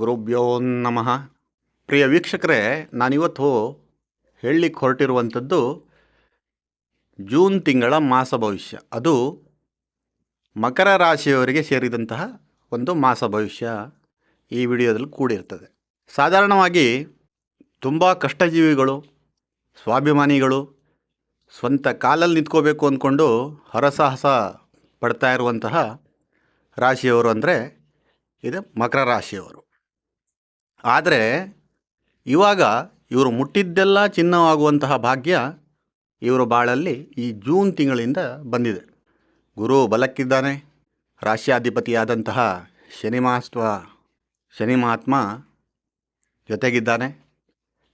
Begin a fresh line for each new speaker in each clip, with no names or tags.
ಗುರುಭ್ಯೋ ನಮಃ. ಪ್ರಿಯ ವೀಕ್ಷಕರೇ, ನಾನಿವತ್ತು ಹೇಳಲಿಕ್ಕೆ ಹೊರಟಿರುವಂಥದ್ದು ಜೂನ್ ತಿಂಗಳ ಮಾಸ ಭವಿಷ್ಯ. ಅದು ಮಕರ ರಾಶಿಯವರಿಗೆ ಸೇರಿದಂತಹ ಒಂದು ಮಾಸ ಭವಿಷ್ಯ ಈ ವಿಡಿಯೋದಲ್ಲಿ ಕೂಡಿರ್ತದೆ. ಸಾಧಾರಣವಾಗಿ ತುಂಬ ಕಷ್ಟಜೀವಿಗಳು, ಸ್ವಾಭಿಮಾನಿಗಳು, ಸ್ವಂತ ಕಾಲಲ್ಲಿ ನಿಂತ್ಕೋಬೇಕು ಅಂದ್ಕೊಂಡು ಹರಸಾಹಸ ಪಡ್ತಾ ಇರುವಂತಹ ರಾಶಿಯವರು ಅಂದರೆ ಇದು ಮಕರ ರಾಶಿಯವರು. ಆದರೆ ಇವಾಗ ಇವರು ಮುಟ್ಟಿದ್ದೆಲ್ಲ ಚಿನ್ನವಾಗುವಂತಹ ಭಾಗ್ಯ ಇವರು ಬಾಳಲ್ಲಿ ಈ ಜೂನ್ ತಿಂಗಳಿಂದ ಬಂದಿದೆ. ಗುರು ಬಲಕ್ಕಿದ್ದಾನೆ. ರಾಶ್ಯಾಧಿಪತಿಯಾದಂತಹ ಶನಿ ಮಹಾತ್ಮ ಜೊತೆಗಿದ್ದಾನೆ.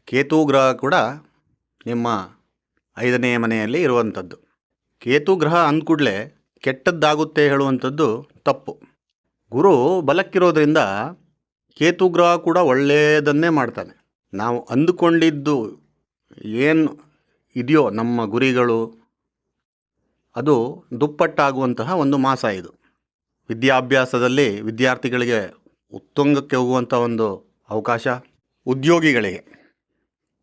ಕೇತು ಗ್ರಹ ಕೂಡ ನಿಮ್ಮ 5ನೇ ಮನೆಯಲ್ಲಿ ಇರುವಂಥದ್ದು. ಕೇತು ಗ್ರಹ ಅಂದ್ಕೂಡಲೇ ಕೆಟ್ಟದ್ದಾಗುತ್ತೆ ಹೇಳುವಂಥದ್ದು ತಪ್ಪು. ಗುರು ಬಲಕ್ಕಿರೋದ್ರಿಂದ ಕೇತು ಗ್ರಹ ಕೂಡ ಒಳ್ಳೆಯದನ್ನೇ ಮಾಡ್ತಾನೆ. ನಾವು ಅಂದುಕೊಂಡಿದ್ದು ಏನು ಇದೆಯೋ ನಮ್ಮ ಗುರಿಗಳು, ಅದು ದುಪ್ಪಟ್ಟಾಗುವಂತಹ ಒಂದು ಮಾಸ ಇದು. ವಿದ್ಯಾಭ್ಯಾಸದಲ್ಲಿ ವಿದ್ಯಾರ್ಥಿಗಳಿಗೆ ಉತ್ತುಂಗಕ್ಕೆ ಹೋಗುವಂಥ ಒಂದು ಅವಕಾಶ,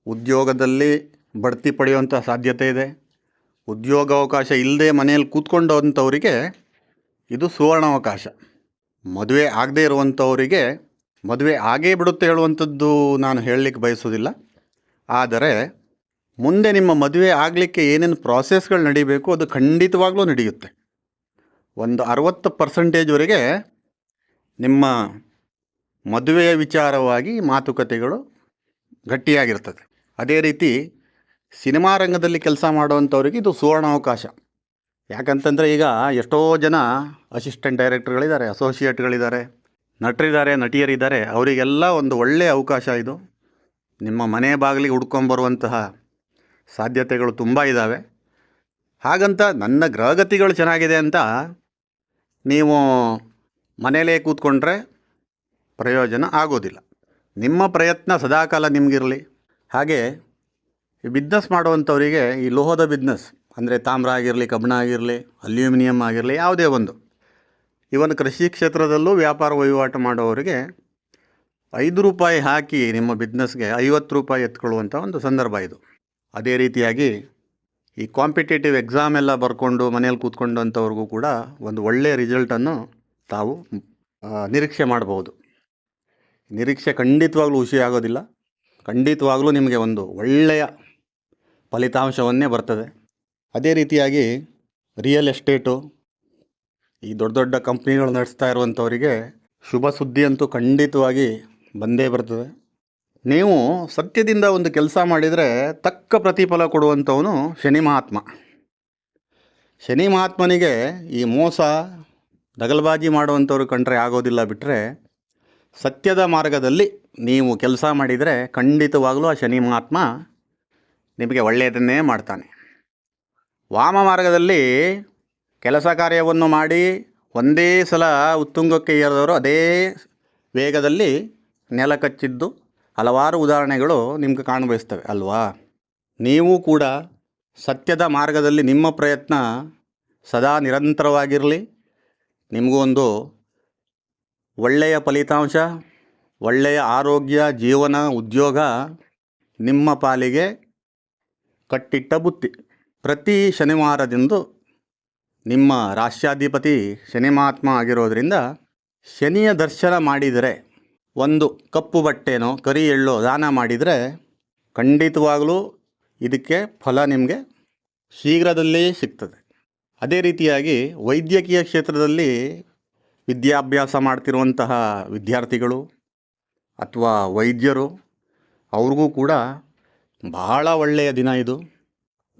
ಉದ್ಯೋಗದಲ್ಲಿ ಬಡ್ತಿ ಪಡೆಯುವಂಥ ಸಾಧ್ಯತೆ ಇದೆ. ಉದ್ಯೋಗಾವಕಾಶ ಇಲ್ಲದೆ ಮನೆಯಲ್ಲಿ ಕೂತ್ಕೊಂಡಂಥವರಿಗೆ ಇದು ಸುವರ್ಣಾವಕಾಶ. ಮದುವೆ ಆಗದೇ ಇರುವಂಥವರಿಗೆ ಮದುವೆ ಆಗೇ ಬಿಡುತ್ತೆ ಹೇಳುವಂಥದ್ದು ನಾನು ಹೇಳಲಿಕ್ಕೆ ಬಯಸೋದಿಲ್ಲ. ಆದರೆ ಮುಂದೆ ನಿಮ್ಮ ಮದುವೆ ಆಗಲಿಕ್ಕೆ ಏನೇನು ಪ್ರಾಸೆಸ್ಗಳು ನಡೀಬೇಕು ಅದು ಖಂಡಿತವಾಗ್ಲೂ ನಡೆಯುತ್ತೆ. ಒಂದು 60% ನಿಮ್ಮ ಮದುವೆಯ ವಿಚಾರವಾಗಿ ಮಾತುಕತೆಗಳು ಗಟ್ಟಿಯಾಗಿರ್ತದೆ. ಅದೇ ರೀತಿ ಸಿನಿಮಾ ರಂಗದಲ್ಲಿ ಕೆಲಸ ಮಾಡುವಂಥವ್ರಿಗೆ ಇದು ಸುವರ್ಣಾವಕಾಶ. ಯಾಕಂತಂದರೆ ಈಗ ಎಷ್ಟೋ ಜನ ಅಸಿಸ್ಟೆಂಟ್ ಡೈರೆಕ್ಟರ್ಗಳಿದ್ದಾರೆ, ಅಸೋಸಿಯೇಟ್ಗಳಿದ್ದಾರೆ, ನಟರಿದ್ದಾರೆ, ನಟಿಯರಿದ್ದಾರೆ. ಅವರಿಗೆಲ್ಲ ಒಂದು ಒಳ್ಳೆಯ ಅವಕಾಶ ಇದು. ನಿಮ್ಮ ಮನೆ ಬಾಗಿಲಿಗೆ ಹುಡ್ಕೊಂಬರುವಂತಹ ಸಾಧ್ಯತೆಗಳು ತುಂಬ ಇದ್ದಾವೆ. ಹಾಗಂತ ನನ್ನ ಗ್ರಹಗತಿಗಳು ಚೆನ್ನಾಗಿದೆ ಅಂತ ನೀವು ಮನೆಯಲ್ಲೇ ಕೂತ್ಕೊಂಡ್ರೆ ಪ್ರಯೋಜನ ಆಗೋದಿಲ್ಲ. ನಿಮ್ಮ ಪ್ರಯತ್ನ ಸದಾಕಾಲ ನಿಮಗಿರಲಿ. ಹಾಗೆ ಈ ಬಿಸ್ನೆಸ್ ಮಾಡುವಂಥವರಿಗೆ ಈ ಲೋಹದ ಬಿಸ್ನೆಸ್ ಅಂದರೆ ತಾಮ್ರ ಆಗಿರಲಿ, ಕಬ್ಬಿಣ ಆಗಿರಲಿ, ಅಲ್ಯೂಮಿನಿಯಂ ಆಗಿರಲಿ, ಯಾವುದೇ ಒಂದು, ಇವನ್ ಕೃಷಿ ಕ್ಷೇತ್ರದಲ್ಲೂ ವ್ಯಾಪಾರ ವಹಿವಾಟು ಮಾಡೋವರಿಗೆ ₹5 ಹಾಕಿ ನಿಮ್ಮ ಬಿಸ್ನೆಸ್ಗೆ ₹50 ಎತ್ಕೊಳ್ಳುವಂಥ ಒಂದು ಸಂದರ್ಭ ಇದು. ಅದೇ ರೀತಿಯಾಗಿ ಈ ಕಾಂಪಿಟೇಟಿವ್ ಎಕ್ಸಾಮ್ ಎಲ್ಲ ಬರ್ಕೊಂಡು ಮನೇಲಿ ಕೂತ್ಕೊಂಡಂಥವ್ರಿಗೂ ಕೂಡ ಒಂದು ಒಳ್ಳೆಯ ರಿಸಲ್ಟನ್ನು ತಾವು ನಿರೀಕ್ಷೆ ಮಾಡಬಹುದು. ನಿರೀಕ್ಷೆ ಖಂಡಿತವಾಗ್ಲೂ ಹುಸಿ ಆಗೋದಿಲ್ಲ. ಖಂಡಿತವಾಗ್ಲೂ ನಿಮಗೆ ಒಂದು ಒಳ್ಳೆಯ ಫಲಿತಾಂಶವನ್ನೇ ಬರ್ತದೆ. ಅದೇ ರೀತಿಯಾಗಿ ರಿಯಲ್ ಎಸ್ಟೇಟು, ಈ ದೊಡ್ಡ ದೊಡ್ಡ ಕಂಪ್ನಿಗಳು ನಡೆಸ್ತಾ ಇರುವಂಥವರಿಗೆ ಶುಭ ಸುದ್ದಿ ಅಂತೂ ಖಂಡಿತವಾಗಿ ಬಂದೇ ಬರ್ತದೆ. ನೀವು ಸತ್ಯದಿಂದ ಒಂದು ಕೆಲಸ ಮಾಡಿದರೆ ತಕ್ಕ ಪ್ರತಿಫಲ ಕೊಡುವಂಥವನು ಶನಿ ಮಹಾತ್ಮನಿಗೆ ಈ ಮೋಸ ದಗಲ್ಬಾಜಿ ಮಾಡುವಂಥವ್ರು ಕಂಡ್ರೆ ಆಗೋದಿಲ್ಲ. ಬಿಟ್ಟರೆ ಸತ್ಯದ ಮಾರ್ಗದಲ್ಲಿ ನೀವು ಕೆಲಸ ಮಾಡಿದರೆ ಖಂಡಿತವಾಗಲೂ ಆ ಶನಿ ಮಹಾತ್ಮ ನಿಮಗೆ ಒಳ್ಳೆಯದನ್ನೇ ಮಾಡ್ತಾನೆ. ವಾಮ ಮಾರ್ಗದಲ್ಲಿ ಕೆಲಸ ಕಾರ್ಯವನ್ನು ಮಾಡಿ ಒಂದೇ ಸಲ ಉತ್ತುಂಗಕ್ಕೆ ಏರಿದವರು ಅದೇ ವೇಗದಲ್ಲಿ ನೆಲ ಕಚ್ಚಿದ್ದು ಹಲವಾರು ಉದಾಹರಣೆಗಳು ನಿಮ್ಗೆ ಕಾಣಬಯಸ್ತವೆ ಅಲ್ವಾ? ನೀವು ಕೂಡ ಸತ್ಯದ ಮಾರ್ಗದಲ್ಲಿ ನಿಮ್ಮ ಪ್ರಯತ್ನ ಸದಾ ನಿರಂತರವಾಗಿರಲಿ. ನಿಮಗೂ ಒಂದು ಒಳ್ಳೆಯ ಫಲಿತಾಂಶ, ಒಳ್ಳೆಯ ಆರೋಗ್ಯ, ಜೀವನ, ಉದ್ಯೋಗ ನಿಮ್ಮ ಪಾಲಿಗೆ ಕಟ್ಟಿಟ್ಟ ಬುತ್ತಿ. ಪ್ರತಿ ಶನಿವಾರದಂದು ನಿಮ್ಮ ರಾಶ್ಯಾಧಿಪತಿ ಶನಿ ಮಹಾತ್ಮ ಆಗಿರೋದ್ರಿಂದ ಶನಿಯ ದರ್ಶನ ಮಾಡಿದರೆ, ಒಂದು ಕಪ್ಪು ಬಟ್ಟೆನೋ ಕರಿ ಎಳ್ಳೋ ದಾನ ಮಾಡಿದರೆ ಖಂಡಿತವಾಗಲೂ ಇದಕ್ಕೆ ಫಲ ನಿಮಗೆ ಶೀಘ್ರದಲ್ಲೇ ಸಿಗ್ತದೆ. ಅದೇ ರೀತಿಯಾಗಿ ವೈದ್ಯಕೀಯ ಕ್ಷೇತ್ರದಲ್ಲಿ ವಿದ್ಯಾಭ್ಯಾಸ ಮಾಡ್ತಿರುವಂತಹ ವಿದ್ಯಾರ್ಥಿಗಳು ಅಥವಾ ವೈದ್ಯರು, ಅವ್ರಿಗೂ ಕೂಡ ಬಹಳ ಒಳ್ಳೆಯ ದಿನ ಇದು.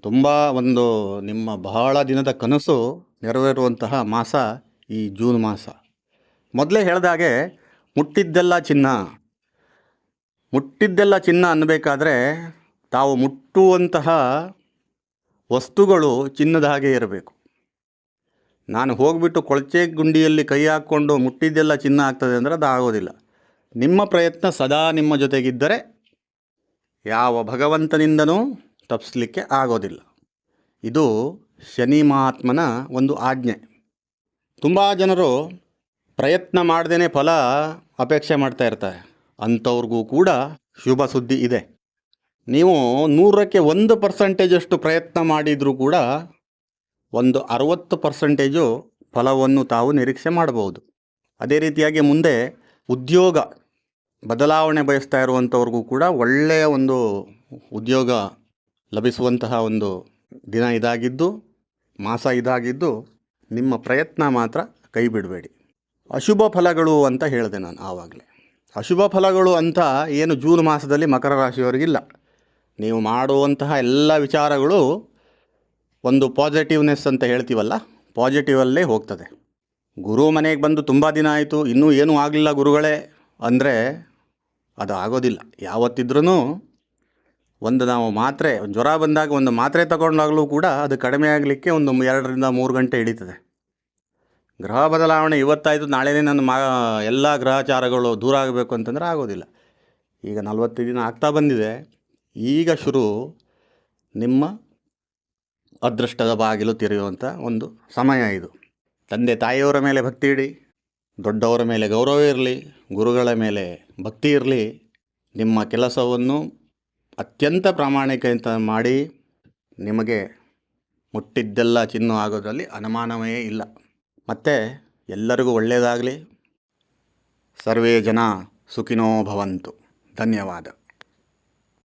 ತುಂಬ ಒಂದು ನಿಮ್ಮ ಬಹಳ ದಿನದ ಕನಸು ನೆರವೇರುವಂತಹ ಮಾಸ ಈ ಜೂನ್ ಮಾಸ. ಮೊದಲೇ ಹೇಳಿದಾಗೆ ಮುಟ್ಟಿದ್ದೆಲ್ಲ ಚಿನ್ನ ಅನ್ನಬೇಕಾದ್ರೆ ತಾವು ಮುಟ್ಟುವಂತಹ ವಸ್ತುಗಳು ಚಿನ್ನದ ಹಾಗೆ ಇರಬೇಕು. ನಾನು ಹೋಗಿಬಿಟ್ಟು ಕೊಳಚೆ ಗುಂಡಿಯಲ್ಲಿ ಕೈ ಹಾಕ್ಕೊಂಡು ಮುಟ್ಟಿದ್ದೆಲ್ಲ ಚಿನ್ನ ಆಗ್ತದೆ ಅಂದರೆ ಅದು ಆಗೋದಿಲ್ಲ. ನಿಮ್ಮ ಪ್ರಯತ್ನ ಸದಾ ನಿಮ್ಮ ಜೊತೆಗಿದ್ದರೆ ಯಾವ ಭಗವಂತನಿಂದನೂ ತಪ್ಪಿಸಲಿಕ್ಕೆ ಆಗೋದಿಲ್ಲ. ಇದು ಶನಿ ಮಹಾತ್ಮನ ಒಂದು ಆಜ್ಞೆ. ತುಂಬ ಜನರು ಪ್ರಯತ್ನ ಮಾಡ್ದೇ ಫಲ ಅಪೇಕ್ಷೆ ಮಾಡ್ತಾ ಇರ್ತಾರೆ. ಅಂಥವ್ರಿಗೂ ಕೂಡ ಶುಭ ಸುದ್ದಿ ಇದೆ. ನೀವು 100ಕ್ಕೆ 1% ಪ್ರಯತ್ನ ಮಾಡಿದರೂ ಕೂಡ ಒಂದು 60% ಫಲವನ್ನು ತಾವು ನಿರೀಕ್ಷೆ ಮಾಡಬಹುದು. ಅದೇ ರೀತಿಯಾಗಿ ಮುಂದೆ ಉದ್ಯೋಗ ಬದಲಾವಣೆ ಬಯಸ್ತಾ ಇರುವಂಥವ್ರಿಗೂ ಕೂಡ ಒಳ್ಳೆಯ ಒಂದು ಉದ್ಯೋಗ ಲಭಿಸುವಂತಹ ಒಂದು ದಿನ ಇದಾಗಿದ್ದು, ಮಾಸ ಇದಾಗಿದ್ದು, ನಿಮ್ಮ ಪ್ರಯತ್ನ ಮಾತ್ರ ಕೈ ಬಿಡಬೇಡಿ. ಅಶುಭ ಫಲಗಳು ಅಂತ ಹೇಳಿದೆ ನಾನು ಆವಾಗಲೇ. ಅಶುಭ ಫಲಗಳು ಅಂತ ಏನು ಜೂನ್ ಮಾಸದಲ್ಲಿ ಮಕರ ರಾಶಿಯವರಿಗಿಲ್ಲ. ನೀವು ಮಾಡುವಂತಹ ಎಲ್ಲ ವಿಚಾರಗಳು ಒಂದು ಪಾಸಿಟಿವ್ನೆಸ್ ಅಂತ ಹೇಳ್ತೀವಲ್ಲ, ಪಾಸಿಟಿವಲ್ಲೇ ಹೋಗ್ತದೆ. ಗುರು ಮನೆಗೆ ಬಂದು ತುಂಬ ದಿನ ಆಯಿತು, ಇನ್ನೂ ಏನೂ ಆಗಲಿಲ್ಲ ಗುರುಗಳೇ ಅಂದರೆ ಅದು ಆಗೋದಿಲ್ಲ. ಯಾವತ್ತಿದ್ರೂ ಒಂದು ನಾವು ಮಾತ್ರೆ, ಜ್ವರ ಬಂದಾಗ ಒಂದು ಮಾತ್ರೆ ತಗೊಂಡಾಗಲೂ ಕೂಡ ಅದು ಕಡಿಮೆ ಆಗಲಿಕ್ಕೆ ಒಂದು 2ರಿಂದ 3 ಗಂಟೆ ಹಿಡಿತದೆ. ಗ್ರಹ ಬದಲಾವಣೆ ಇವತ್ತಾಯಿತು, ನಾಳೆನೇ ನನ್ನ ಎಲ್ಲ ಗ್ರಹಚಾರಗಳು ದೂರ ಆಗಬೇಕು ಅಂತಂದರೆ ಆಗೋದಿಲ್ಲ. ಈಗ 40 ದಿನ ಆಗ್ತಾ ಬಂದಿದೆ. ಈಗ ಶುರು ನಿಮ್ಮ ಅದೃಷ್ಟದ ಬಾಗಿಲು ತೆರೆಯುವಂಥ ಒಂದು ಸಮಯ ಇದು. ತಂದೆ ತಾಯಿಯವರ ಮೇಲೆ ಭಕ್ತಿ ಇಡಿ, ದೊಡ್ಡವರ ಮೇಲೆ ಗೌರವ ಇರಲಿ, ಗುರುಗಳ ಮೇಲೆ ಭಕ್ತಿ ಇರಲಿ. ನಿಮ್ಮ ಕೆಲಸವನ್ನು ಅತ್ಯಂತ ಪ್ರಾಮಾಣಿಕತೆ ಮಾಡಿ ನಿಮಗೆ ಮುಟ್ಟಿದ್ದೆಲ್ಲ ಚಿನ್ನು ಆಗೋದ್ರಲ್ಲಿ ಅನುಮಾನವೇ ಇಲ್ಲ. ಮತ್ತು ಎಲ್ಲರಿಗೂ ಒಳ್ಳೆಯದಾಗಲಿ. ಸರ್ವೇ ಜನ ಸುಖಿನೋ ಭವಂತು. ಧನ್ಯವಾದ.